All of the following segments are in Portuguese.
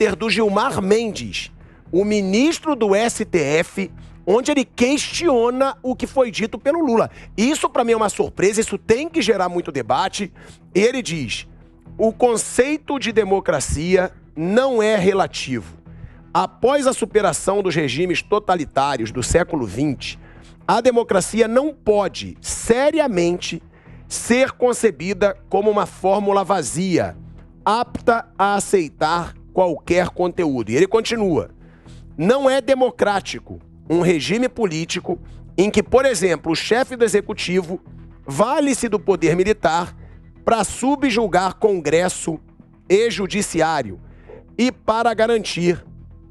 Twitter do Gilmar Mendes, o ministro do STF, onde ele questiona o que foi dito pelo Lula. Isso para mim é uma surpresa, isso tem que gerar muito debate. Ele diz: o conceito de democracia não é relativo. Após a superação dos regimes totalitários do século XX, a democracia não pode, seriamente, ser concebida como uma fórmula vazia, apta a aceitar qualquer conteúdo. E ele continua: não é democrático um regime político em que, por exemplo, o chefe do executivo vale-se do poder militar para subjugar Congresso e Judiciário e para garantir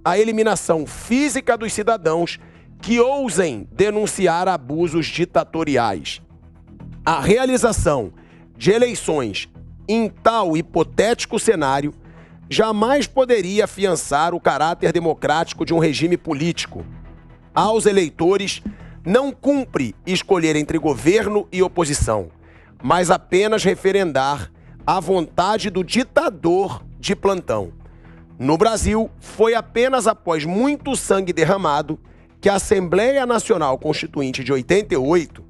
a eliminação física dos cidadãos que ousem denunciar abusos ditatoriais. A realização de eleições em tal hipotético cenário jamais poderia afiançar o caráter democrático de um regime político. Aos eleitores não cumpre escolher entre governo e oposição, mas apenas referendar a vontade do ditador de plantão. No Brasil, foi apenas após muito sangue derramado que a Assembleia Nacional Constituinte de 88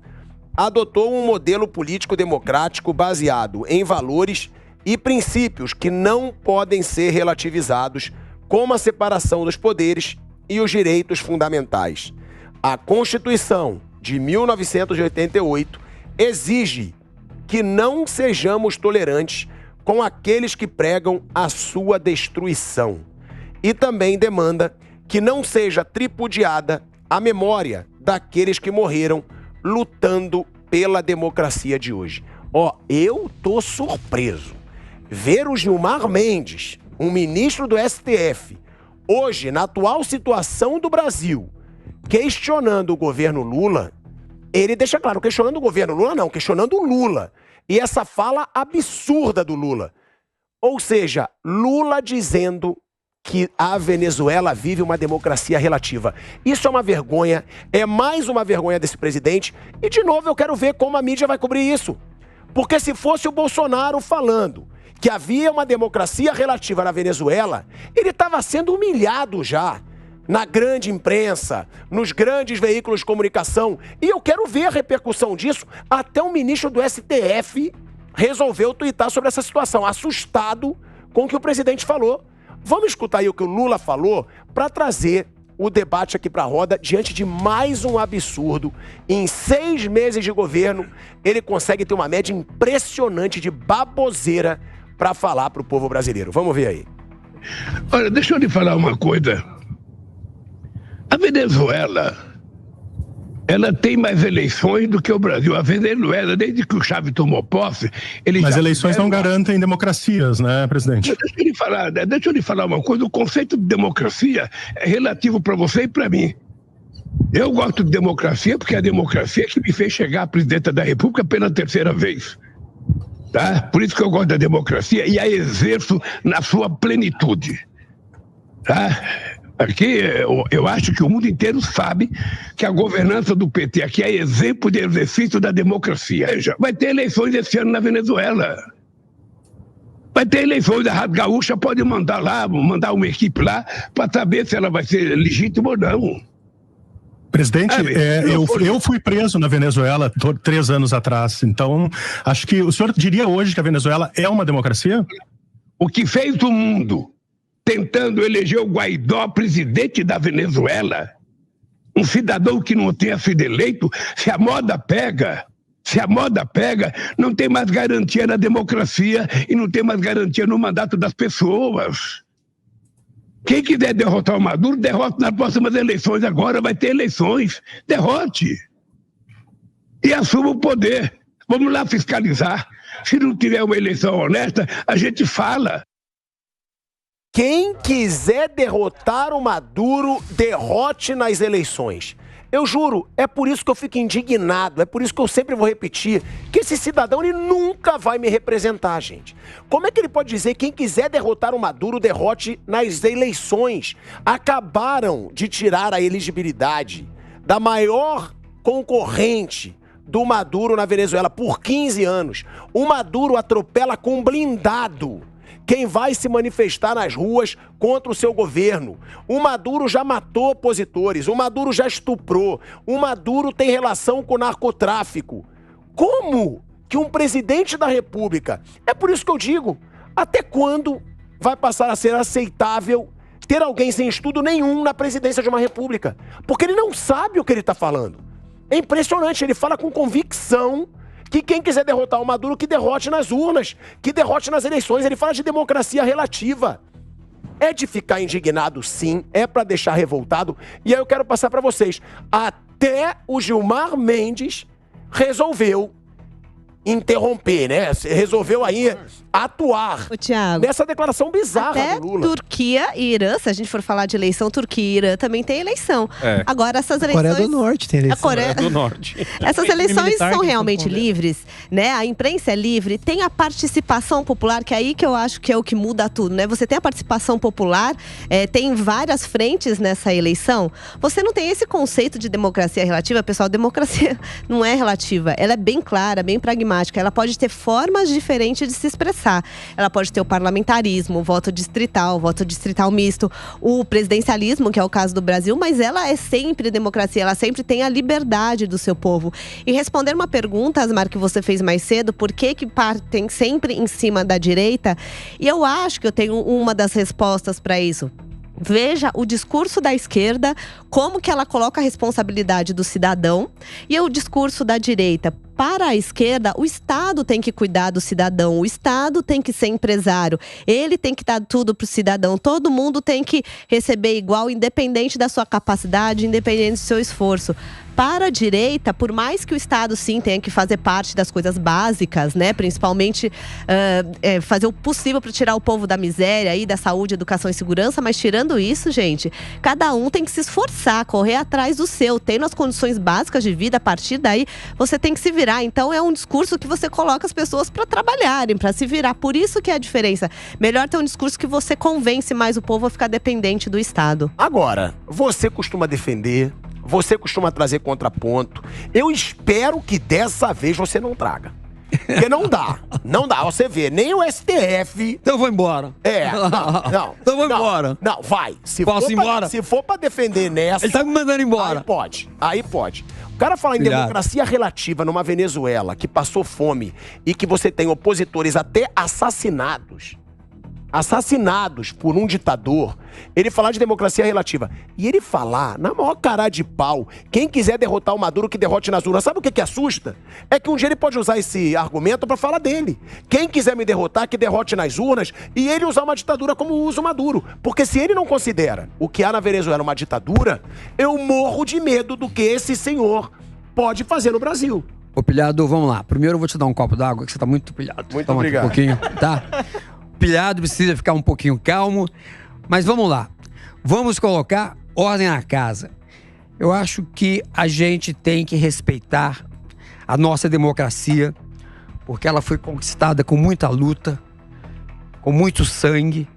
adotou um modelo político democrático baseado em valores e princípios que não podem ser relativizados, como a separação dos poderes e os direitos fundamentais. A Constituição de 1988 exige que não sejamos tolerantes com aqueles que pregam a sua destruição. E também demanda que não seja tripudiada a memória daqueles que morreram lutando pela democracia de hoje. Eu tô surpreso. Ver o Gilmar Mendes, um ministro do STF, hoje, na atual situação do Brasil, questionando o governo Lula, ele deixa claro, questionando o governo Lula não, questionando o Lula. E essa fala absurda do Lula. Ou seja, Lula dizendo que a Venezuela vive uma democracia relativa. Isso é uma vergonha, é mais uma vergonha desse presidente. E, de novo, eu quero ver como a mídia vai cobrir isso. Porque se fosse o Bolsonaro falando que havia uma democracia relativa na Venezuela, ele estava sendo humilhado já na grande imprensa, nos grandes veículos de comunicação. E eu quero ver a repercussão disso. Até o ministro do STF resolveu tuitar sobre essa situação, assustado com o que o presidente falou. Vamos escutar aí o que o Lula falou para trazer o debate aqui para a roda diante de mais um absurdo. Em 6 meses de governo, ele consegue ter uma média impressionante de baboseira para falar para o povo brasileiro. Vamos ver aí. Olha, deixa eu lhe falar uma coisa. A Venezuela, ela tem mais eleições do que o Brasil. A Venezuela, desde que o Chávez tomou posse... Mas eleições não garantem democracias, né, presidente? Deixa eu lhe falar uma coisa. O conceito de democracia é relativo para você e para mim. Eu gosto de democracia porque é a democracia que me fez chegar à presidenta da República pela 3ª vez. Tá? Por isso que eu gosto da democracia e a exerço na sua plenitude. Tá? Aqui, eu acho que o mundo inteiro sabe que a governança do PT aqui é exemplo de exercício da democracia. Veja, vai ter eleições esse ano na Venezuela. Vai ter eleições, a Rádio Gaúcha pode mandar uma equipe lá para saber se ela vai ser legítima ou não. Presidente, eu fui preso na Venezuela 3 anos atrás, então acho que o senhor diria hoje que a Venezuela é uma democracia? O que fez o mundo tentando eleger o Guaidó presidente da Venezuela, um cidadão que não tenha sido eleito, se a moda pega, não tem mais garantia na democracia e não tem mais garantia no mandato das pessoas. Quem quiser derrotar o Maduro, derrote nas próximas eleições agora, vai ter eleições, derrote. E assuma o poder. Vamos lá fiscalizar. Se não tiver uma eleição honesta, a gente fala. Quem quiser derrotar o Maduro, derrote nas eleições. Eu juro, é por isso que eu fico indignado, é por isso que eu sempre vou repetir que esse cidadão ele nunca vai me representar, gente. Como é que ele pode dizer que quem quiser derrotar o Maduro, derrote nas eleições? Acabaram de tirar a elegibilidade da maior concorrente do Maduro na Venezuela por 15 anos. O Maduro atropela com blindado quem vai se manifestar nas ruas contra o seu governo. O Maduro já matou opositores, o Maduro já estuprou, o Maduro tem relação com o narcotráfico. Como que um presidente da República... É por isso que eu digo, até quando vai passar a ser aceitável ter alguém sem estudo nenhum na presidência de uma república? Porque ele não sabe o que ele está falando. É impressionante, ele fala com convicção que quem quiser derrotar o Maduro, que derrote nas urnas, que derrote nas eleições. Ele fala de democracia relativa. É de ficar indignado, sim, é para deixar revoltado. E aí eu quero passar para vocês. Até o Gilmar Mendes resolveu interromper, né? Resolveu aí atuar nessa declaração bizarra do Lula. Turquia e Irã, se a gente for falar de eleição, Turquia e Irã também tem eleição. Agora, essas eleições... A Coreia do Norte tem eleição. A Coreia do Norte. Essas eleições são realmente livres, né? A imprensa é livre, tem a participação popular, que é aí que eu acho que é o que muda tudo, né? Você tem a participação popular, tem várias frentes nessa eleição. Você não tem esse conceito de democracia relativa, pessoal. Democracia não é relativa, ela é bem clara, bem pragmática. Ela pode ter formas diferentes de se expressar. Ela pode ter o parlamentarismo, o voto distrital misto, o presidencialismo, que é o caso do Brasil, mas ela é sempre democracia, ela sempre tem a liberdade do seu povo. E responder uma pergunta, Asmar, que você fez mais cedo, por que partem sempre em cima da direita? E eu acho que eu tenho uma das respostas para isso. Veja o discurso da esquerda, como que ela coloca a responsabilidade do cidadão, e o discurso da direita. Para a esquerda, o Estado tem que cuidar do cidadão, o Estado tem que ser empresário, ele tem que dar tudo para o cidadão, todo mundo tem que receber igual, independente da sua capacidade, independente do seu esforço. Para a direita, por mais que o Estado sim tenha que fazer parte das coisas básicas, né, principalmente fazer o possível para tirar o povo da miséria, aí, da saúde, educação e segurança, mas tirando isso, gente, cada um tem que se esforçar, correr atrás do seu, tendo as condições básicas de vida, a partir daí você tem que se virar. Então é um discurso que você coloca as pessoas para trabalharem, para se virar. Por isso que é a diferença. Melhor ter um discurso que você convence mais o povo a ficar dependente do Estado. Agora, você costuma defender, você costuma trazer contraponto. Eu espero que dessa vez você não traga. Porque não dá. Não dá. Você vê, nem o STF... Então eu vou embora. Não. Então eu vou embora. Não, vai. Posso ir embora? Se for pra defender nessa... Ele tá me mandando embora. Aí pode. O cara falar em democracia relativa numa Venezuela que passou fome e que você tem opositores até assassinados por um ditador, ele falar de democracia relativa. E ele falar, na maior cara de pau, quem quiser derrotar o Maduro, que derrote nas urnas. Sabe o que assusta? É que um dia ele pode usar esse argumento pra falar dele. Quem quiser me derrotar, que derrote nas urnas, e ele usar uma ditadura como usa o Maduro. Porque se ele não considera o que há na Venezuela uma ditadura, eu morro de medo do que esse senhor pode fazer no Brasil. Ô, pilhado, vamos lá. Primeiro eu vou te dar um copo d'água, que você tá muito pilhado. Muito obrigado. Um pouquinho, tá? Pilhado, precisa ficar um pouquinho calmo. Mas vamos lá. Vamos colocar ordem na casa. Eu acho que a gente tem que respeitar a nossa democracia, porque ela foi conquistada com muita luta, com muito sangue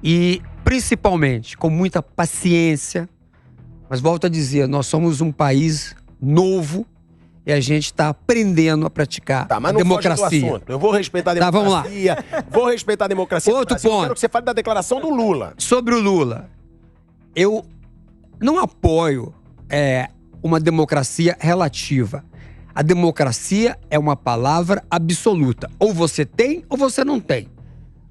e, principalmente, com muita paciência. Mas volto a dizer, nós somos um país novo e a gente está aprendendo a praticar mas a não democracia. Foge do assunto. Eu vou respeitar a democracia. Vamos lá. Vou respeitar a democracia. Outro ponto. Eu quero que você fale da declaração do Lula. Sobre o Lula, eu não apoio uma democracia relativa. A democracia é uma palavra absoluta. Ou você tem ou você não tem.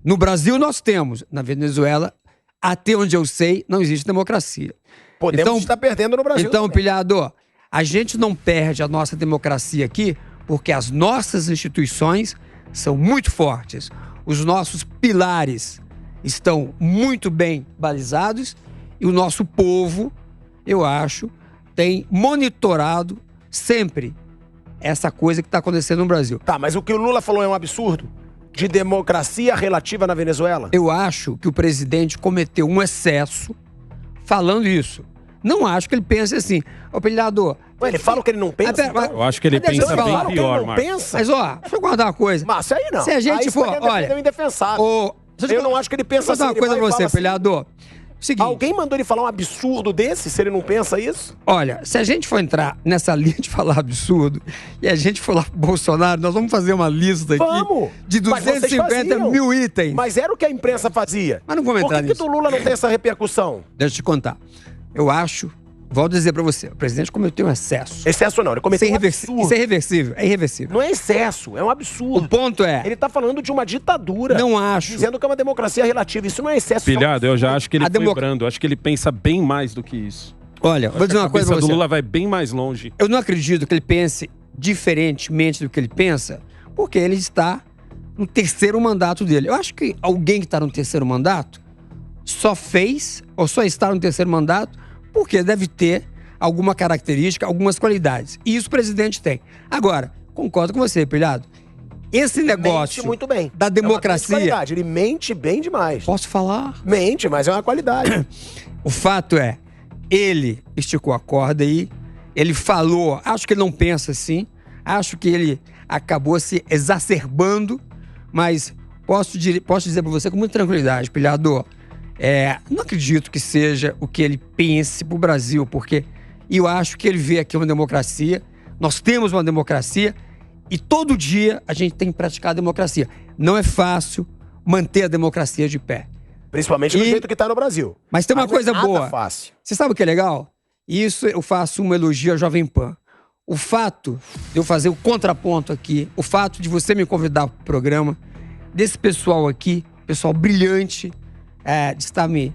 No Brasil nós temos. Na Venezuela, até onde eu sei, não existe democracia. Podemos estar perdendo no Brasil. Então, pilhado, a gente não perde a nossa democracia aqui porque as nossas instituições são muito fortes. Os nossos pilares estão muito bem balizados e o nosso povo, eu acho, tem monitorado sempre essa coisa que está acontecendo no Brasil. Mas o que o Lula falou é um absurdo? De democracia relativa na Venezuela? Eu acho que o presidente cometeu um excesso falando isso. Não acho que ele pense assim. Ô, pilhado... Ele fala o que ele não pensa? Eu acho que ele pensa bem pior, Marcos. Mas, ó, deixa eu contar uma coisa. Mas isso aí não. Se a gente for... Olha, indefensável. Eu não acho que ele pensa assim. Vou contar uma coisa pra você, pilhado. Seguinte, alguém mandou ele falar um absurdo desse, se ele não pensa isso? Olha, se a gente for entrar nessa linha de falar absurdo e a gente for lá pro Bolsonaro, nós vamos fazer uma lista aqui de 250 mil itens. Mas era o que a imprensa fazia. Mas não vamos entrar nisso. Por que do Lula não tem essa repercussão? Deixa eu te contar. Eu acho, volto a dizer pra você, o presidente cometeu um excesso. Excesso não, ele cometeu um absurdo. Isso é irreversível, é irreversível. Não é excesso, é um absurdo. O ponto é... Ele tá falando de uma ditadura. Não acho. Dizendo que é uma democracia relativa. Isso não é excesso. Pilhado, eu já acho que ele foi brando. Acho que ele pensa bem mais do que isso. Olha, vou dizer uma coisa pra você. A cabeça do Lula vai bem mais longe. Eu não acredito que ele pense diferentemente do que ele pensa, porque ele está no terceiro mandato dele. Eu acho que alguém que está no terceiro mandato só fez, ou só está no terceiro mandato, porque deve ter alguma característica, algumas qualidades. E isso o presidente tem. Agora, concordo com você, Pilhado. Esse negócio mente muito bem. Da democracia... Ele mente bem demais. Posso falar? Mente, mas é uma qualidade. O fato é, ele esticou a corda aí, ele falou, acho que ele não pensa assim, acho que ele acabou se exacerbando, mas posso dizer pra você com muita tranquilidade, Pilhado, não acredito que seja o que ele pense pro Brasil, porque eu acho que ele vê aqui uma democracia, nós temos uma democracia e todo dia a gente tem que praticar a democracia. Não é fácil manter a democracia de pé. Principalmente do jeito que tá no Brasil. Mas tem uma coisa boa. Fácil. Você sabe o que é legal? Isso eu faço um elogio à Jovem Pan. O fato de eu fazer o contraponto aqui, o fato de você me convidar pro programa, desse pessoal aqui, pessoal brilhante, de estar me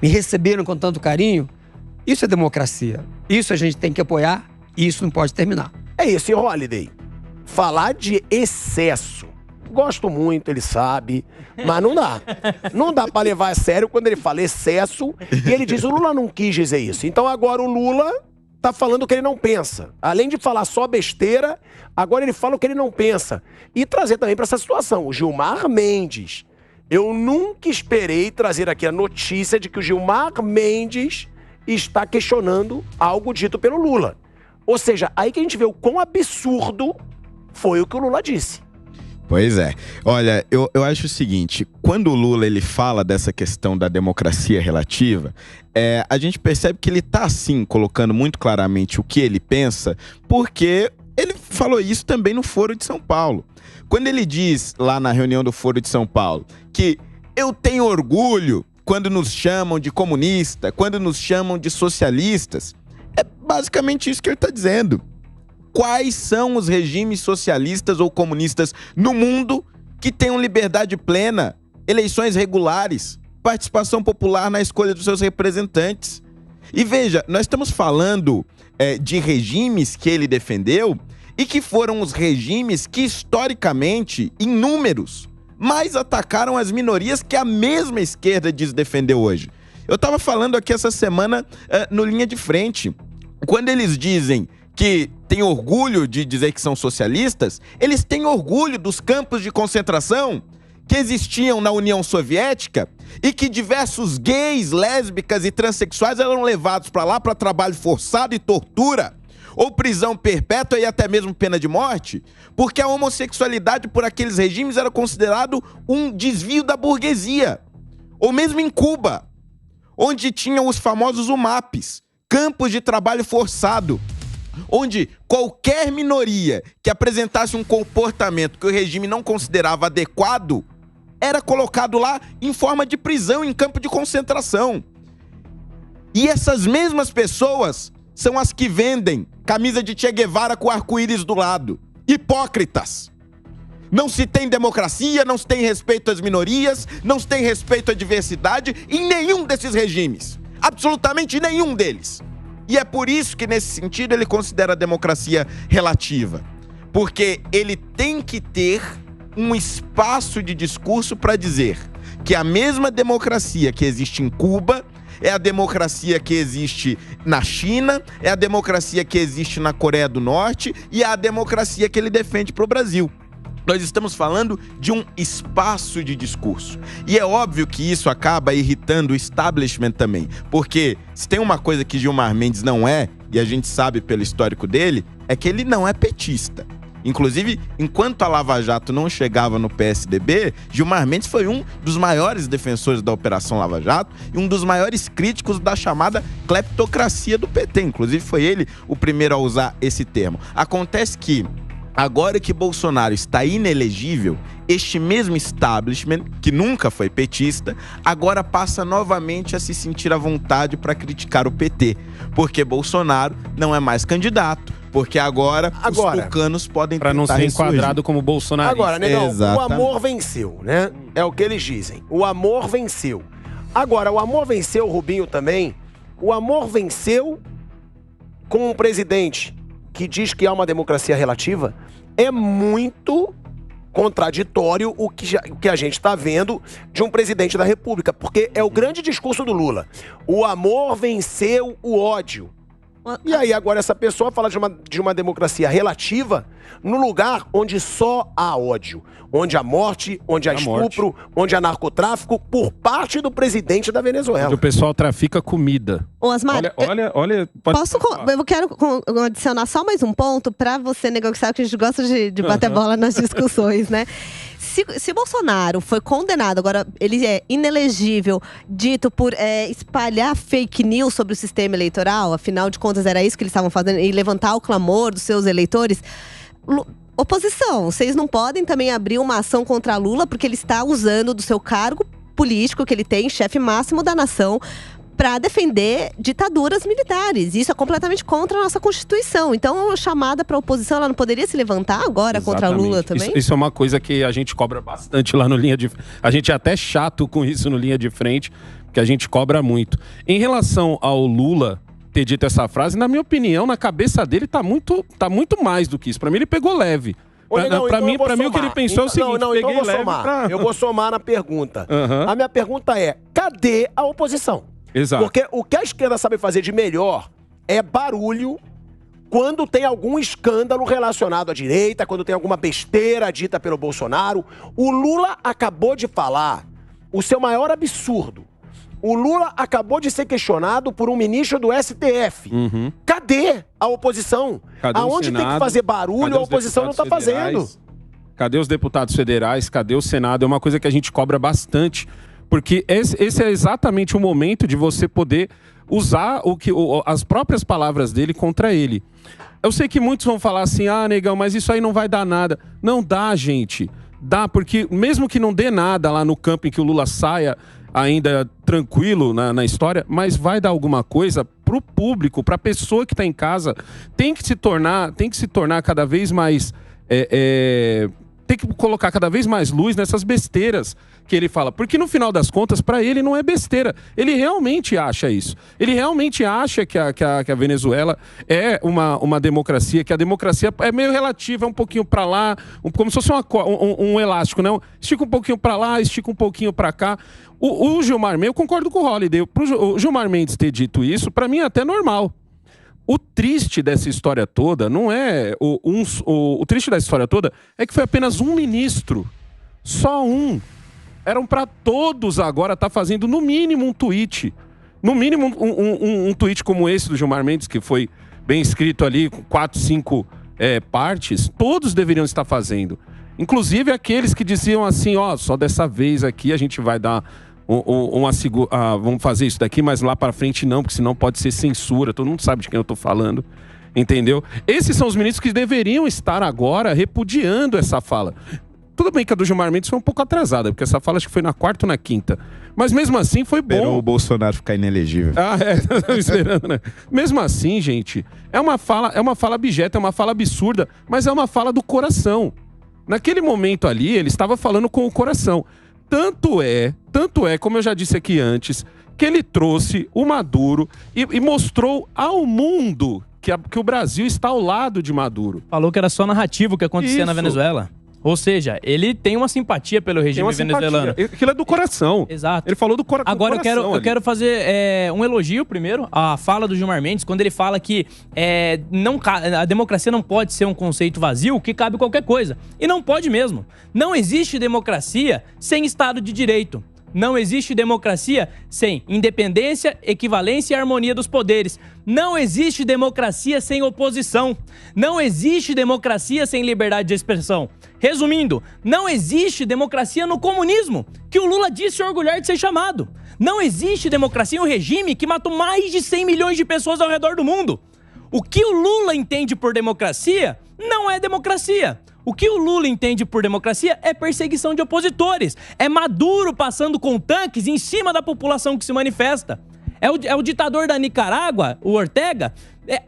recebendo com tanto carinho, isso é democracia. Isso a gente tem que apoiar e isso não pode terminar. É isso, e Holliday, falar de excesso, gosto muito, ele sabe, mas não dá. Não dá pra levar a sério quando ele fala excesso e ele diz, o Lula não quis dizer isso. Então agora o Lula tá falando o que ele não pensa. Além de falar só besteira, agora ele fala o que ele não pensa. E trazer também pra essa situação, o Gilmar Mendes. Eu nunca esperei trazer aqui a notícia de que o Gilmar Mendes está questionando algo dito pelo Lula. Ou seja, aí que a gente vê o quão absurdo foi o que o Lula disse. Pois é. Olha, eu acho o seguinte, quando o Lula ele fala dessa questão da democracia relativa, a gente percebe que ele tá, assim, colocando muito claramente o que ele pensa, porque ele falou isso também no Foro de São Paulo. Quando ele diz, lá na reunião do Foro de São Paulo, que eu tenho orgulho quando nos chamam de comunista, quando nos chamam de socialistas, é basicamente isso que ele está dizendo. Quais são os regimes socialistas ou comunistas no mundo que tenham liberdade plena, eleições regulares, participação popular na escolha dos seus representantes? E veja, nós estamos falando de regimes que ele defendeu e que foram os regimes que, historicamente, em números, mais atacaram as minorias que a mesma esquerda diz defender hoje. Eu estava falando aqui essa semana no Linha de Frente. Quando eles dizem que têm orgulho de dizer que são socialistas, eles têm orgulho dos campos de concentração que existiam na União Soviética e que diversos gays, lésbicas e transexuais eram levados para lá para trabalho forçado e tortura, ou prisão perpétua e até mesmo pena de morte, porque a homossexualidade por aqueles regimes era considerado um desvio da burguesia. Ou mesmo em Cuba, onde tinham os famosos UMAPs, campos de trabalho forçado, onde qualquer minoria que apresentasse um comportamento que o regime não considerava adequado era colocado lá em forma de prisão em campo de concentração. E essas mesmas pessoas são as que vendem camisa de Che Guevara com arco-íris do lado. Hipócritas! Não se tem democracia, não se tem respeito às minorias, não se tem respeito à diversidade em nenhum desses regimes. Absolutamente nenhum deles. E é por isso que, nesse sentido, ele considera a democracia relativa. Porque ele tem que ter um espaço de discurso para dizer que a mesma democracia que existe em Cuba é a democracia que existe na China, é a democracia que existe na Coreia do Norte e é a democracia que ele defende para o Brasil. Nós estamos falando de um espaço de discurso. E é óbvio que isso acaba irritando o establishment também. Porque se tem uma coisa que Gilmar Mendes não é, e a gente sabe pelo histórico dele, é que ele não é petista. Inclusive, enquanto a Lava Jato não chegava no PSDB, Gilmar Mendes foi um dos maiores defensores da Operação Lava Jato e um dos maiores críticos da chamada cleptocracia do PT. Inclusive, foi ele o primeiro a usar esse termo. Acontece que, agora que Bolsonaro está inelegível, este mesmo establishment, que nunca foi petista, agora passa novamente a se sentir à vontade para criticar o PT. Porque Bolsonaro não é mais candidato. Porque agora os tucanos podem tentar não ser enquadrado como bolsonarista. Agora, Negão, o amor venceu, né? É o que eles dizem. O amor venceu. Agora, o amor venceu, Rubinho também. O amor venceu com um presidente que diz que há uma democracia relativa. É muito contraditório o que a gente está vendo de um presidente da República. Porque é o grande discurso do Lula. O amor venceu o ódio. E aí agora essa pessoa fala de uma democracia relativa no lugar onde só há ódio. Onde há morte, onde há estupro, onde há narcotráfico por parte do presidente da Venezuela. Onde o pessoal trafica comida. Ô, Asmar, olha... Eu quero adicionar só mais um ponto pra você, Negão, que sabe que a gente gosta de bater bola nas discussões, né? Se Bolsonaro foi condenado, agora ele é inelegível, dito por espalhar fake news sobre o sistema eleitoral, afinal de contas era isso que eles estavam fazendo, e levantar o clamor dos seus eleitores. Oposição, vocês não podem também abrir uma ação contra Lula, porque ele está usando do seu cargo político que ele tem, chefe máximo da nação, para defender ditaduras militares. Isso é completamente contra a nossa Constituição. Então, a chamada para a oposição, ela não poderia se levantar agora contra Lula também? Isso é uma coisa que a gente cobra bastante lá no Linha de Frente. A gente é até chato com isso no Linha de Frente, porque a gente cobra muito. Em relação ao Lula ter dito essa frase, na minha opinião, na cabeça dele tá muito mais do que isso. Pra mim, ele pegou leve. Pra mim, o que ele pensou é o seguinte, peguei leve pra... Eu vou somar na pergunta. A minha pergunta é, cadê a oposição? Exato. Porque o que a esquerda sabe fazer de melhor é barulho quando tem algum escândalo relacionado à direita, quando tem alguma besteira dita pelo Bolsonaro. O Lula acabou de falar o seu maior absurdo. O Lula acabou de ser questionado por um ministro do STF. Cadê a oposição? Cadê aonde tem que fazer barulho, a oposição não está fazendo. Cadê os deputados federais? Cadê o Senado? É uma coisa que a gente cobra bastante. Porque esse é exatamente o momento de você poder usar as próprias palavras dele contra ele. Eu sei que muitos vão falar assim, Negão, mas isso aí não vai dar nada. Não dá, gente. Dá, porque mesmo que não dê nada lá no campo em que o Lula saia ainda tranquilo na história, mas vai dar alguma coisa pro público, pra pessoa que tá em casa. Tem que se tornar cada vez mais... Tem que colocar cada vez mais luz nessas besteiras que ele fala. Porque no final das contas, para ele não é besteira. Ele realmente acha isso. Ele realmente acha que a Venezuela é uma democracia, que a democracia é meio relativa, é um pouquinho para lá, como se fosse um elástico, não? Estica um pouquinho para lá, estica um pouquinho para cá. O Gilmar Mendes, eu concordo com o Holliday, o Gilmar Mendes ter dito isso, para mim é até normal. O triste dessa história toda não é... O triste dessa história toda é que foi apenas um ministro. Só um. Eram para todos agora estar fazendo no mínimo um tweet. No mínimo um tweet como esse do Gilmar Mendes, que foi bem escrito ali, com 4, 5 partes. Todos deveriam estar fazendo. Inclusive aqueles que diziam assim, só dessa vez aqui a gente vai dar... vamos fazer isso daqui, mas lá pra frente não, porque senão pode ser censura, todo mundo sabe de quem eu tô falando, entendeu? Esses são os ministros que deveriam estar agora repudiando essa fala. Tudo bem que a do Gilmar Mendes foi um pouco atrasada, porque essa fala acho que foi na 4ª ou na 5ª, mas mesmo assim foi bom. Esperou o Bolsonaro ficar inelegível. Esperando, né? Mesmo assim, gente, é uma fala abjeta, é uma fala absurda, mas é uma fala do coração. Naquele momento ali, ele estava falando com o coração. Tanto é, como eu já disse aqui antes, que ele trouxe o Maduro e mostrou ao mundo que o Brasil está ao lado de Maduro. Falou que era só narrativo o que acontecia na Venezuela. Ou seja, ele tem uma simpatia pelo regime venezuelano. Aquilo é do coração. Exato. Ele falou do coração. Agora eu quero fazer um elogio primeiro à fala do Gilmar Mendes, quando ele fala que a democracia não pode ser um conceito vazio que cabe qualquer coisa. E não pode mesmo. Não existe democracia sem Estado de Direito. Não existe democracia sem independência, equivalência e harmonia dos poderes. Não existe democracia sem oposição. Não existe democracia sem liberdade de expressão. Resumindo, não existe democracia no comunismo, que o Lula disse orgulhar de ser chamado. Não existe democracia em um regime que matou mais de 100 milhões de pessoas ao redor do mundo. O que o Lula entende por democracia não é democracia. O que o Lula entende por democracia é perseguição de opositores. É Maduro passando com tanques em cima da população que se manifesta. É o ditador da Nicarágua, o Ortega,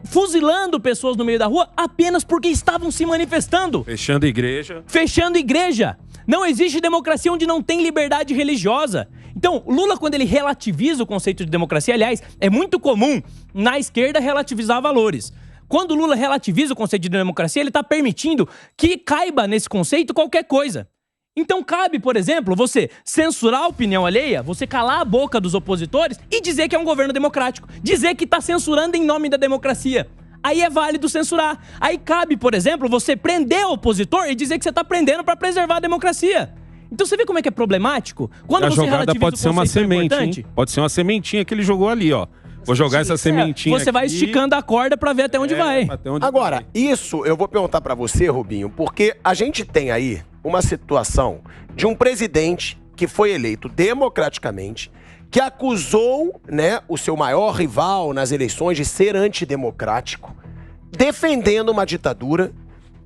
fuzilando pessoas no meio da rua apenas porque estavam se manifestando. Fechando igreja. Fechando igreja. Não existe democracia onde não tem liberdade religiosa. Então, Lula, quando ele relativiza o conceito de democracia, aliás, é muito comum na esquerda relativizar valores. Quando Lula relativiza o conceito de democracia, ele está permitindo que caiba nesse conceito qualquer coisa. Então cabe, por exemplo, você censurar a opinião alheia, você calar a boca dos opositores e dizer que é um governo democrático. Dizer que está censurando em nome da democracia. Aí é válido censurar. Aí cabe, por exemplo, você prender o opositor e dizer que você está prendendo para preservar a democracia. Então você vê como é que é problemático? Quando a você jogada pode ser uma semente, hein? Pode ser uma sementinha que ele jogou ali, ó. Vou jogar essa sementinha Você vai aqui. esticando a corda pra ver até onde vai. Agora, isso eu vou perguntar pra você, Rubinho, porque a gente tem aí uma situação de um presidente que foi eleito democraticamente, que acusou, né, o seu maior rival nas eleições de ser antidemocrático, defendendo uma ditadura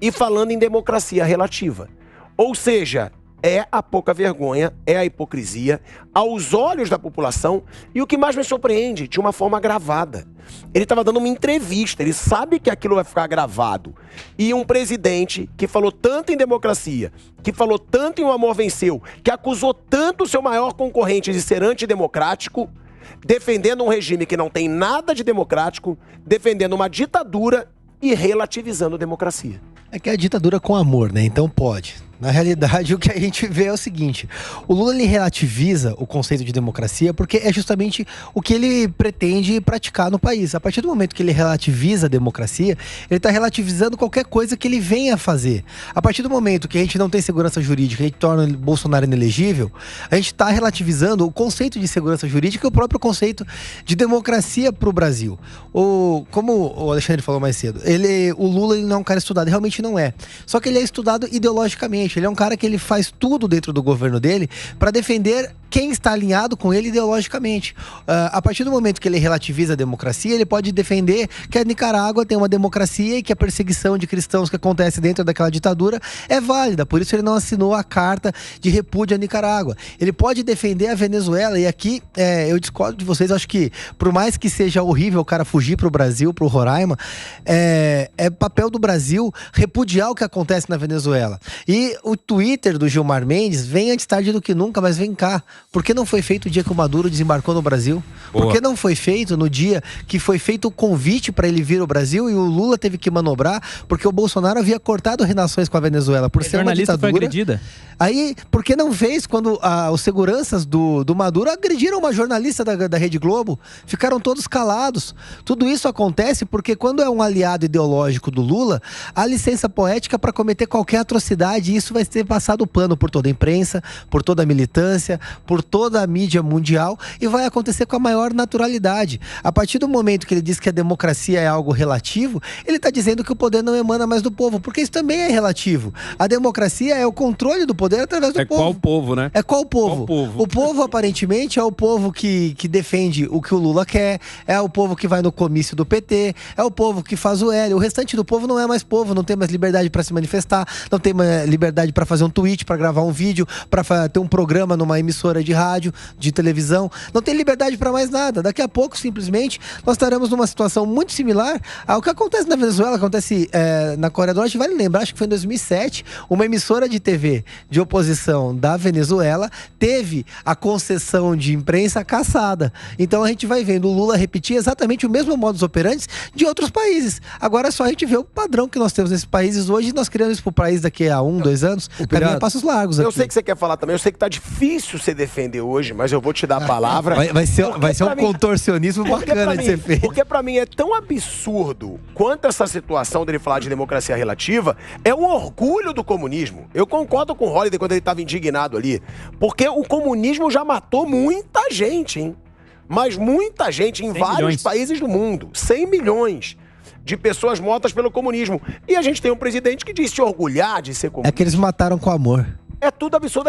e falando em democracia relativa. Ou seja, é a pouca vergonha, é a hipocrisia aos olhos da população e o que mais me surpreende, de uma forma gravada. Ele estava dando uma entrevista, ele sabe que aquilo vai ficar gravado. E um presidente que falou tanto em democracia, que falou tanto em O Amor Venceu, que acusou tanto o seu maior concorrente de ser antidemocrático, defendendo um regime que não tem nada de democrático, defendendo uma ditadura e relativizando a democracia. É que é a ditadura com amor, né? Então pode. Na realidade, o que a gente vê é o seguinte: o Lula, ele relativiza o conceito de democracia porque é justamente o que ele pretende praticar no país. A partir do momento que ele relativiza a democracia, ele está relativizando qualquer coisa que ele venha a fazer. A partir do momento que a gente não tem segurança jurídica e torna o Bolsonaro inelegível, a gente está relativizando o conceito de segurança jurídica e o próprio conceito de democracia para o Brasil. Como o Alexandre falou mais cedo, o Lula, ele não é um cara estudado, realmente não é. Só que ele é estudado ideologicamente. Ele é um cara que ele faz tudo dentro do governo dele para defender quem está alinhado com ele ideologicamente. A partir do momento que ele relativiza a democracia, ele pode defender que a Nicarágua tem uma democracia e que a perseguição de cristãos que acontece dentro daquela ditadura é válida. Por isso ele não assinou a carta de repúdio à Nicarágua. Ele pode defender a Venezuela. E aqui eu discordo de vocês. Acho que por mais que seja horrível o cara fugir para o Brasil, para o Roraima, é papel do Brasil repudiar o que acontece na Venezuela. E o Twitter do Gilmar Mendes vem antes tarde do que nunca, mas vem cá. Por que não foi feito o dia que o Maduro desembarcou no Brasil? Boa. Por que não foi feito no dia que foi feito o convite para ele vir ao Brasil e o Lula teve que manobrar porque o Bolsonaro havia cortado relações com a Venezuela por ser uma ditadura? Foi agredida. Aí, por que não fez quando os seguranças do Maduro agrediram uma jornalista da Rede Globo? Ficaram todos calados. Tudo isso acontece porque quando é um aliado ideológico do Lula, há licença poética para cometer qualquer atrocidade e isso vai ser passado pano por toda a imprensa, por toda a militância, por toda a mídia mundial e vai acontecer com a maior naturalidade. A partir do momento que ele diz que a democracia é algo relativo, ele está dizendo que o poder não emana mais do povo, porque isso também é relativo. A democracia é o controle do poder através do povo. É qual povo, né? É qual povo? O povo, aparentemente, é o povo que defende o que o Lula quer, é o povo que vai no comício do PT, é o povo que faz o L. O restante do povo não é mais povo, não tem mais liberdade para se manifestar, não tem mais liberdade para fazer um tweet, para gravar um vídeo, para ter um programa numa emissora de rádio, de televisão, não tem liberdade para mais nada. Daqui a pouco, simplesmente, nós estaremos numa situação muito similar ao que acontece na Venezuela, acontece na Coreia do Norte. Vale lembrar, acho que foi em 2007, uma emissora de TV de oposição da Venezuela teve a concessão de imprensa cassada. Então a gente vai vendo o Lula repetir exatamente o mesmo modus operandi de outros países. Agora é só a gente ver o padrão que nós temos nesses países hoje e nós criamos isso para o país daqui a 1, 2 anos, caminho a passos largos aqui. Eu sei que você quer falar também, eu sei que tá difícil você defender hoje, mas eu vou te dar a palavra. Vai ser um contorcionismo bacana de ser feito. Porque pra mim é tão absurdo quanto essa situação dele falar de democracia relativa é um orgulho do comunismo. Eu concordo com o Holliday quando ele estava indignado ali. Porque o comunismo já matou muita gente, hein? Mas muita gente em vários países do mundo. 100 milhões de pessoas mortas pelo comunismo. E a gente tem um presidente que diz se orgulhar de ser comunista. É que eles mataram com amor. É tudo absurdo,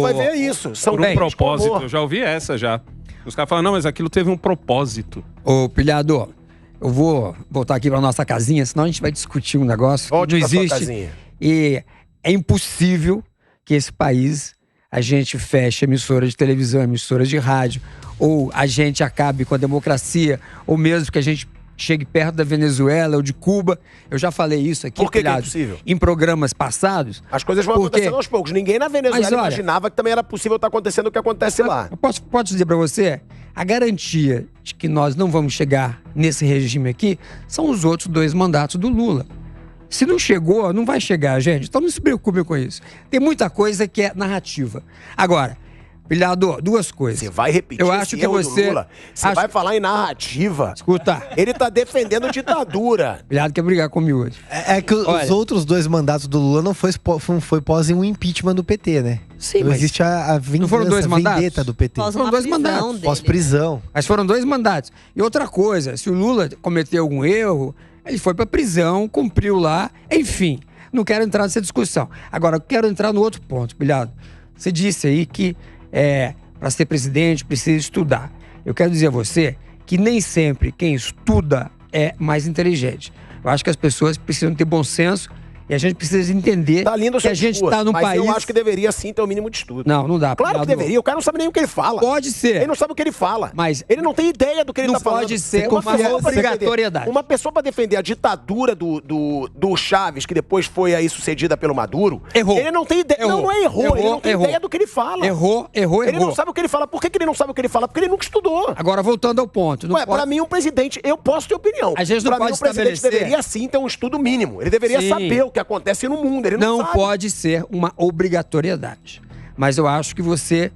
vai ver isso. São por um propósito, eu já ouvi essa já. Os caras falam, não, mas aquilo teve um propósito. Ô, pilhado, eu vou voltar aqui pra nossa casinha, senão a gente vai discutir um negócio que não existe. E é impossível que esse país, a gente feche emissoras de televisão, emissoras de rádio, ou a gente acabe com a democracia, ou mesmo que a gente chegue perto da Venezuela ou de Cuba. Eu já falei isso aqui, Por que é impossível? Em programas passados. As coisas vão acontecendo aos poucos. Ninguém na Venezuela imaginava que também era possível estar acontecendo o que acontece lá. Eu posso dizer pra você, a garantia de que nós não vamos chegar nesse regime aqui são os outros 2 mandatos do Lula. Se não chegou, não vai chegar, gente. Então não se preocupe com isso. Tem muita coisa que é narrativa. Agora, pilhado, 2 coisas. Você vai repetir eu acho que você Lula. Você vai falar em narrativa. Escuta. Ele tá defendendo ditadura. Pilhado quer brigar comigo hoje. É que os outros 2 mandatos do Lula não foi pós um impeachment do PT, né? Sim, então mas existe a vingança, não foram 2 mandatos? vendetta do PT. Foram 2 mandatos. Pós-prisão. Mas foram 2 mandatos. E outra coisa, se o Lula cometeu algum erro, ele foi pra prisão, cumpriu lá, enfim. Não quero entrar nessa discussão. Agora, eu quero entrar no outro ponto, pilhado. Você disse aí que para ser presidente precisa estudar. Eu quero dizer a você que nem sempre quem estuda é mais inteligente. Eu acho que as pessoas precisam ter bom senso e a gente precisa entender que a gente está num país... Mas eu acho que deveria sim ter o mínimo de estudo. Não dá. Claro que deveria. O cara não sabe nem o que ele fala. Pode ser. Ele não sabe o que ele fala. Mas ele não tem ideia do que ele está falando. Não pode ser uma obrigatoriedade. Uma pessoa para defender a ditadura do Chaves, que depois foi aí sucedida pelo Maduro... Errou. Ele não tem ideia. Não é errou. Ele não tem ideia do que ele fala. Errou. Ele não sabe o que ele fala. Por que ele não sabe o que ele fala? Porque ele nunca estudou. Agora, voltando ao ponto. Pra mim, um presidente... Eu posso ter opinião. A gente não pode estabelecer... Pra mim, um presidente deveria sim ter um estudo mínimo. Ele deveria saber o que acontece no mundo. Ele não sabe. Pode ser uma obrigatoriedade. Mas eu acho que você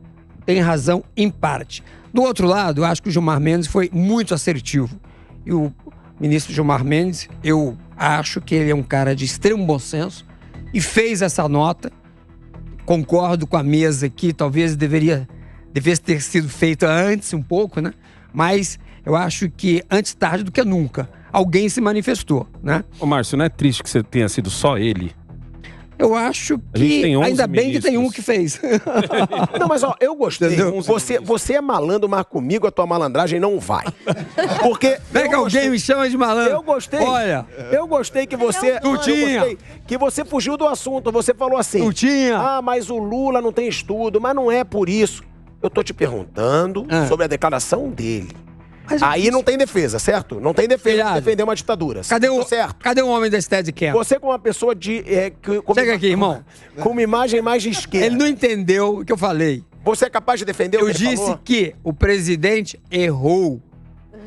tem razão em parte. Do outro lado, eu acho que o Gilmar Mendes foi muito assertivo. E o ministro Gilmar Mendes, eu acho que ele é um cara de extremo bom senso e fez essa nota. Concordo com a mesa que talvez devesse ter sido feita antes um pouco, né? Mas eu acho que antes tarde do que nunca. Alguém se manifestou, né? Ô, Márcio, não é triste que você tenha sido só ele? Eu acho que ainda bem que tem um que fez. Não, mas ó, eu gostei. Você é malandro, mas comigo a tua malandragem não vai. Porque pega alguém me chama de malandro. Eu gostei. Olha, eu gostei que você... Não tinha. Que você fugiu do assunto. Você falou assim... Não tinha. Ah, mas o Lula não tem estudo. Mas não é por isso. Eu tô te perguntando sobre a declaração dele. Mas aí não tem defesa, certo? Não tem defesa de defender uma ditadura. Cadê o homem da Steadicam? Você com uma pessoa de... Chega aqui, irmão. Com uma imagem mais de esquerda. Ele não entendeu o que eu falei. Você é capaz de defender o que ele falou? Eu disse que o presidente errou.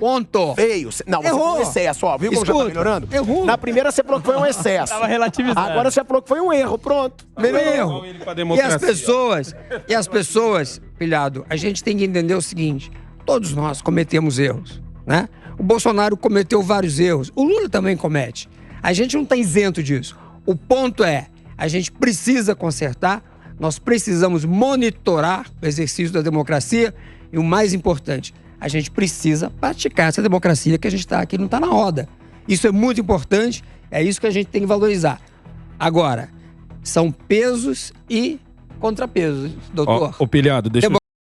Ponto. Feio. Não, você errou. Foi um excesso, ó. Viu como já tá melhorando? Errou. Na primeira você falou que foi um excesso. Tava relativizando. Agora você falou que foi um erro. Pronto. Melhorou. E as pessoas, pilhado, a gente tem que entender o seguinte. Todos nós cometemos erros, né? O Bolsonaro cometeu vários erros. O Lula também comete. A gente não está isento disso. O ponto é, a gente precisa consertar, nós precisamos monitorar o exercício da democracia e o mais importante, a gente precisa praticar essa democracia que a gente está aqui, não está na roda. Isso é muito importante, é isso que a gente tem que valorizar. Agora, são pesos e contrapesos, doutor. Ó, pilhado, deixa eu